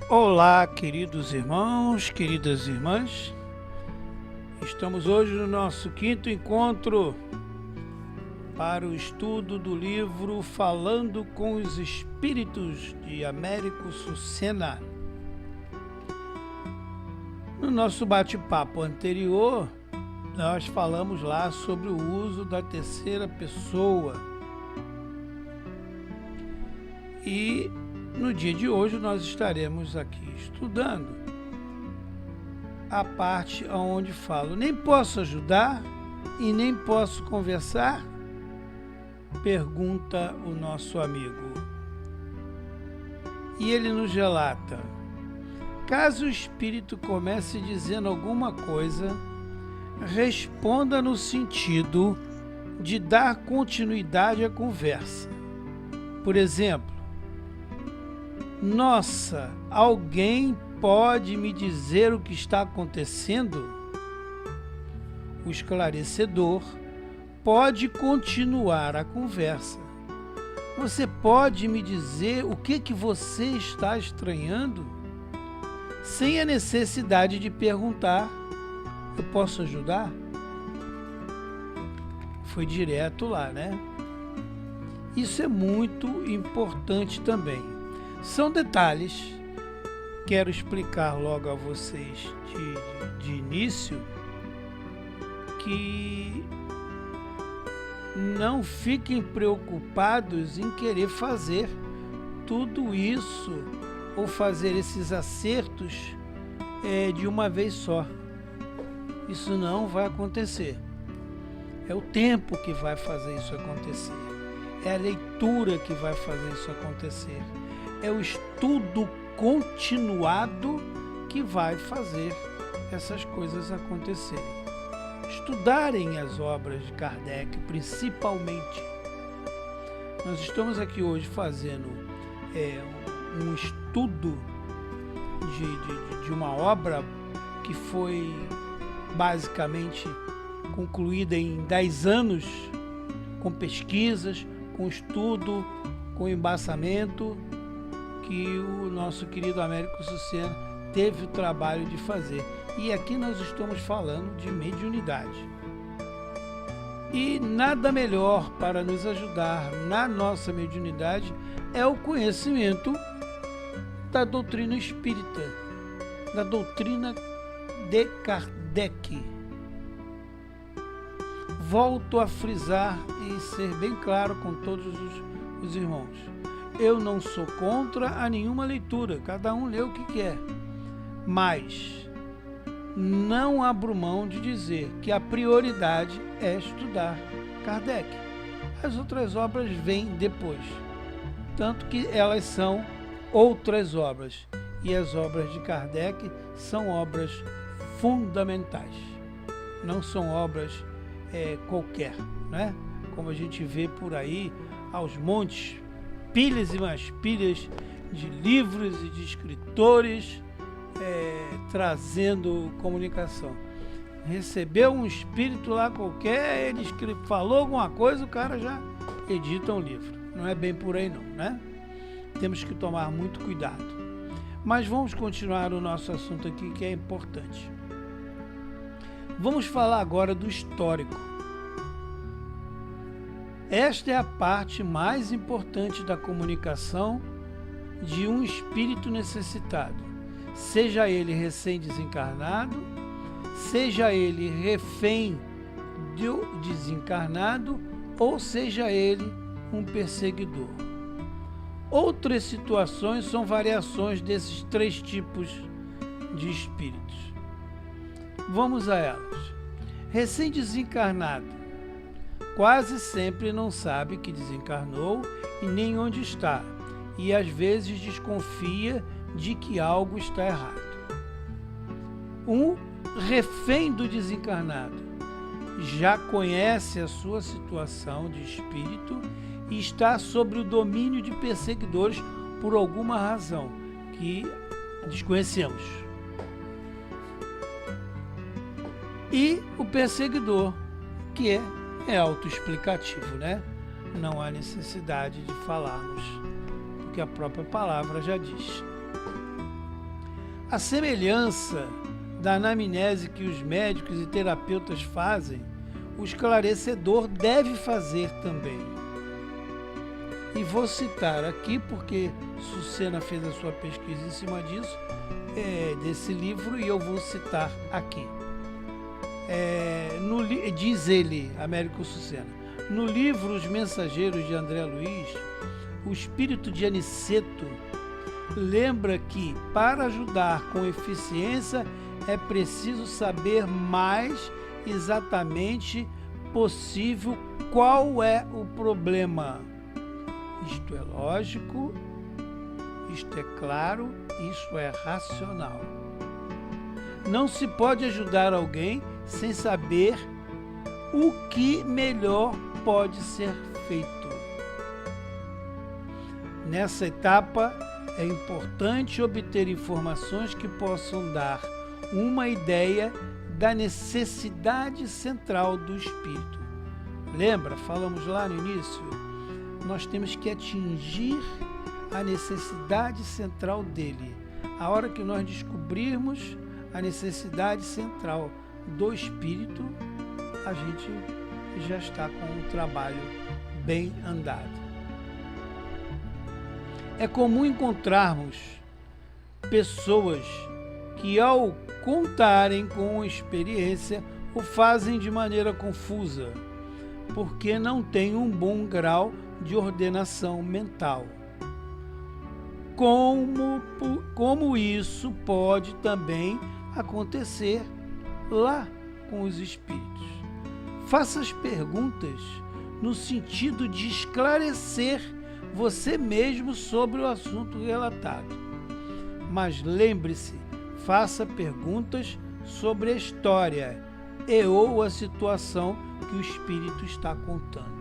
Olá, queridos irmãos, queridas irmãs. Estamos hoje no nosso quinto encontro para o estudo do livro Falando com os Espíritos de Américo Sucena. No nosso bate-papo anterior, nós falamos lá sobre o uso da terceira pessoa. E no dia de hoje nós estaremos aqui estudando a parte onde falo: nem posso ajudar e nem posso conversar? Pergunta o nosso amigo. E ele nos relata: caso o espírito comece dizendo alguma coisa, responda no sentido de dar continuidade à conversa. Por exemplo: nossa, alguém pode me dizer o que está acontecendo? O esclarecedor pode continuar a conversa. Você pode me dizer o que você está estranhando? Sem a necessidade de perguntar: eu posso ajudar? Foi direto lá, né? Isso é muito importante também. São detalhes, quero explicar logo a vocês de início, que não fiquem preocupados em querer fazer tudo isso ou fazer esses acertos de uma vez só. Isso não vai acontecer. É o tempo que vai fazer isso acontecer. É a leitura que vai fazer isso acontecer. É o estudo continuado que vai fazer essas coisas acontecerem. Estudarem as obras de Kardec, principalmente. Nós estamos aqui hoje fazendo um estudo de uma obra que foi basicamente concluída em 10 anos, com pesquisas, com estudo, com embasamento, que o nosso querido Américo Sucena teve o trabalho de fazer. E aqui nós estamos falando de mediunidade. E nada melhor para nos ajudar na nossa mediunidade é o conhecimento da doutrina espírita, da doutrina de Kardec. Volto a frisar e ser bem claro com todos os irmãos: eu não sou contra a nenhuma leitura, cada um lê o que quer, mas não abro mão de dizer que a prioridade é estudar Kardec. As outras obras vêm depois, tanto que elas são outras obras, e as obras de Kardec são obras fundamentais, não são obras qualquer, né? Como a gente vê por aí aos montes, pilhas e mais pilhas de livros e de escritores trazendo comunicação. Recebeu um espírito lá qualquer, ele falou alguma coisa, o cara já edita um livro. Não é bem por aí não, né? Temos que tomar muito cuidado. Mas vamos continuar o nosso assunto aqui, que é importante. Vamos falar agora do histórico. Esta é a parte mais importante da comunicação de um espírito necessitado, seja ele recém-desencarnado, seja ele refém do desencarnado, ou seja ele um perseguidor. Outras situações são variações desses três tipos de espíritos. Vamos a elas. Recém-desencarnado quase sempre não sabe que desencarnou e nem onde está, e às vezes desconfia de que algo está errado. Um refém do desencarnado já conhece a sua situação de espírito e está sob o domínio de perseguidores por alguma razão que desconhecemos. E o perseguidor, que é autoexplicativo, né? Não há necessidade de falarmos, porque a própria palavra já diz. A semelhança da anamnese que os médicos e terapeutas fazem, o esclarecedor deve fazer também. E vou citar aqui, porque Sucena fez a sua pesquisa em cima disso, desse livro, e eu vou citar aqui. Diz ele, Américo Sucena, no livro Os Mensageiros de André Luiz, o espírito de Aniceto lembra que, para ajudar com eficiência, é preciso saber mais exatamente possível qual é o problema. Isto é lógico, isto é claro, isto é racional. Não se pode ajudar alguém sem saber o que melhor pode ser feito. Nessa etapa, é importante obter informações que possam dar uma ideia da necessidade central do espírito. Lembra? Falamos lá no início? Nós temos que atingir a necessidade central dele. A hora que nós descobrirmos a necessidade central do espírito, a gente já está com o trabalho bem andado. É comum encontrarmos pessoas que, ao contarem com experiência, o fazem de maneira confusa, porque não têm um bom grau de ordenação mental. Como isso pode também acontecer lá com os espíritos. Faça as perguntas no sentido de esclarecer você mesmo sobre o assunto relatado. Mas lembre-se, faça perguntas sobre a história ou a situação que o espírito está contando.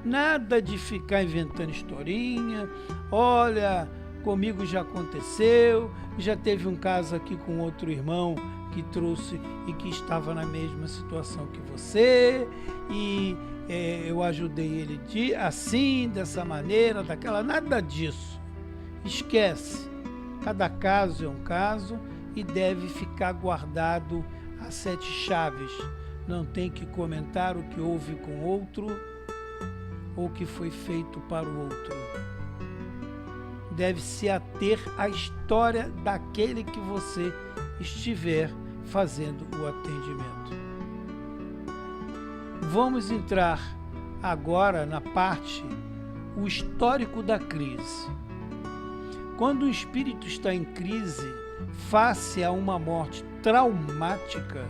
Nada de ficar inventando historinha. Olha, comigo já aconteceu, já teve um caso aqui com outro irmão que trouxe e que estava na mesma situação que você, e eu ajudei ele assim, dessa maneira, daquela, nada disso. Esquece. Cada caso é um caso e deve ficar guardado a 7 chaves. Não tem que comentar o que houve com outro ou o que foi feito para o outro. Deve se ater à história daquele que você estiver fazendo o atendimento. Vamos entrar agora na parte, o histórico da crise. Quando o espírito está em crise, face a uma morte traumática,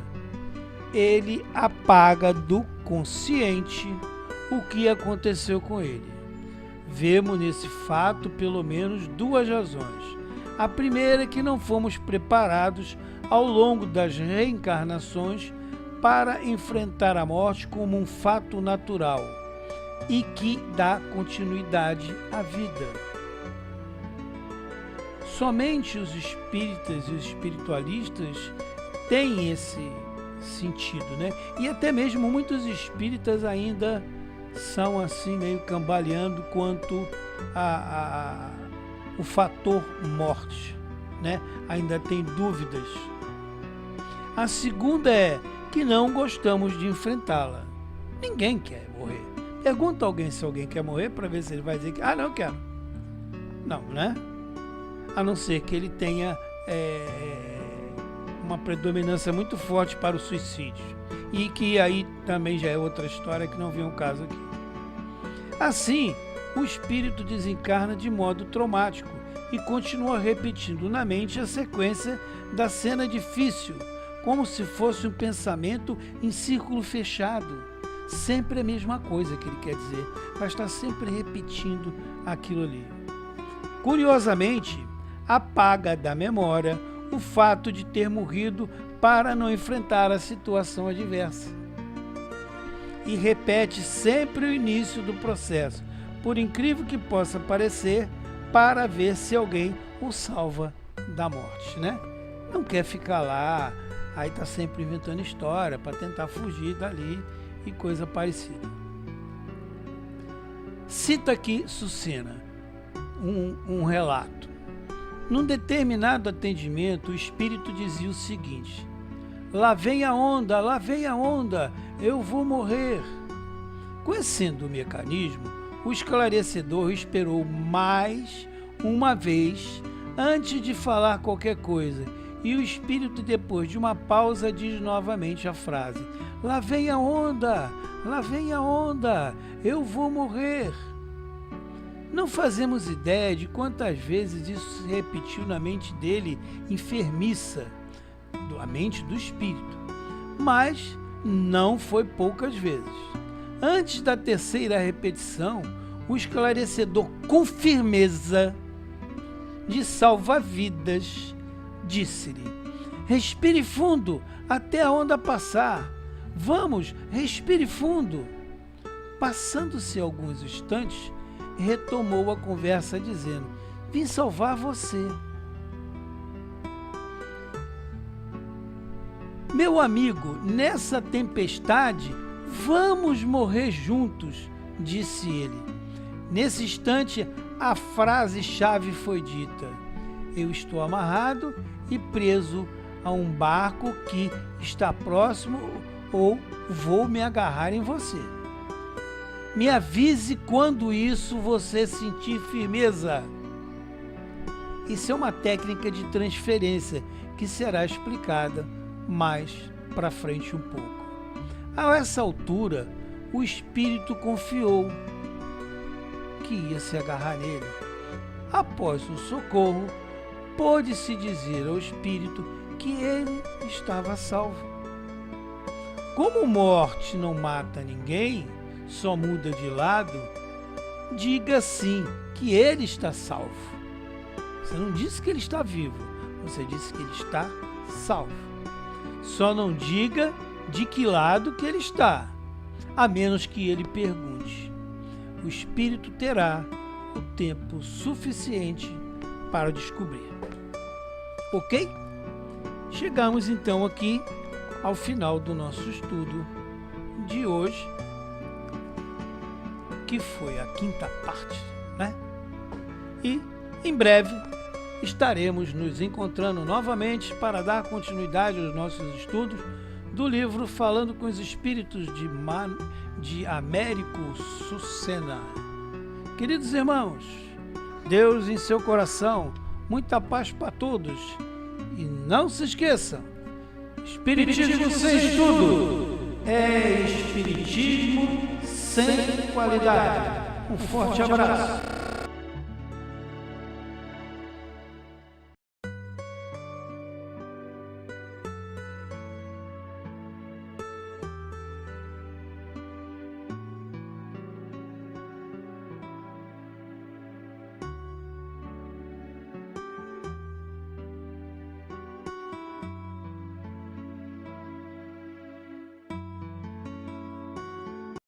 ele apaga do consciente o que aconteceu com ele. Vemos nesse fato pelo menos 2 razões. A primeira é que não fomos preparados ao longo das reencarnações para enfrentar a morte como um fato natural e que dá continuidade à vida. Somente os espíritas e os espiritualistas têm esse sentido, né? E até mesmo muitos espíritas ainda são assim meio cambaleando quanto o fator morte, né? Ainda tem dúvidas. A segunda é que não gostamos de enfrentá-la. Ninguém quer morrer. Pergunta a alguém se alguém quer morrer para ver se ele vai dizer que não quero. Não, né? A não ser que ele tenha uma predominância muito forte para o suicídio. E que aí também já é outra história que não vem ao caso aqui. Assim, o espírito desencarna de modo traumático e continua repetindo na mente a sequência da cena difícil, como se fosse um pensamento em círculo fechado. Sempre a mesma coisa que ele quer dizer, vai estar sempre repetindo aquilo ali. Curiosamente, apaga da memória o fato de ter morrido para não enfrentar a situação adversa. E repete sempre o início do processo, por incrível que possa parecer, para ver se alguém o salva da morte, né? Não quer ficar lá, aí está sempre inventando história para tentar fugir dali e coisa parecida. Cita aqui Sucena um relato. Num determinado atendimento, o espírito dizia o seguinte: lá vem a onda, eu vou morrer. Conhecendo o mecanismo, o esclarecedor esperou mais uma vez antes de falar qualquer coisa, e o espírito, depois de uma pausa, diz novamente a frase: lá vem a onda, eu vou morrer. Não fazemos ideia de quantas vezes isso se repetiu na mente dele, enfermiça, a mente do espírito, mas não foi poucas vezes. Antes da terceira repetição, o esclarecedor, com firmeza de salva-vidas, disse-lhe: respire fundo até a onda passar. Vamos, respire fundo. Passando-se alguns instantes, retomou a conversa dizendo: vim salvar você. Meu amigo, nessa tempestade, vamos morrer juntos, disse ele. Nesse instante, a frase-chave foi dita: eu estou amarrado e preso a um barco que está próximo, ou vou me agarrar em você. Me avise quando isso você sentir firmeza. Isso é uma técnica de transferência que será explicada mais para frente um pouco. A essa altura, o espírito confiou que ia se agarrar nele. Após o socorro, pôde-se dizer ao espírito que ele estava salvo. Como morte não mata ninguém, só muda de lado, diga sim que ele está salvo. Você não disse que ele está vivo, você disse que ele está salvo. Só não diga de que lado que ele está, a menos que ele pergunte. O espírito terá o tempo suficiente para descobrir. Ok? Chegamos então aqui ao final do nosso estudo de hoje, que foi a quinta parte, né? E em breve estaremos nos encontrando novamente para dar continuidade aos nossos estudos do livro Falando com os Espíritos de Américo Sucena. Queridos irmãos, Deus em seu coração, muita paz para todos. E não se esqueçam, Espiritismo sem estudo é espiritismo sem qualidade. Um forte abraço.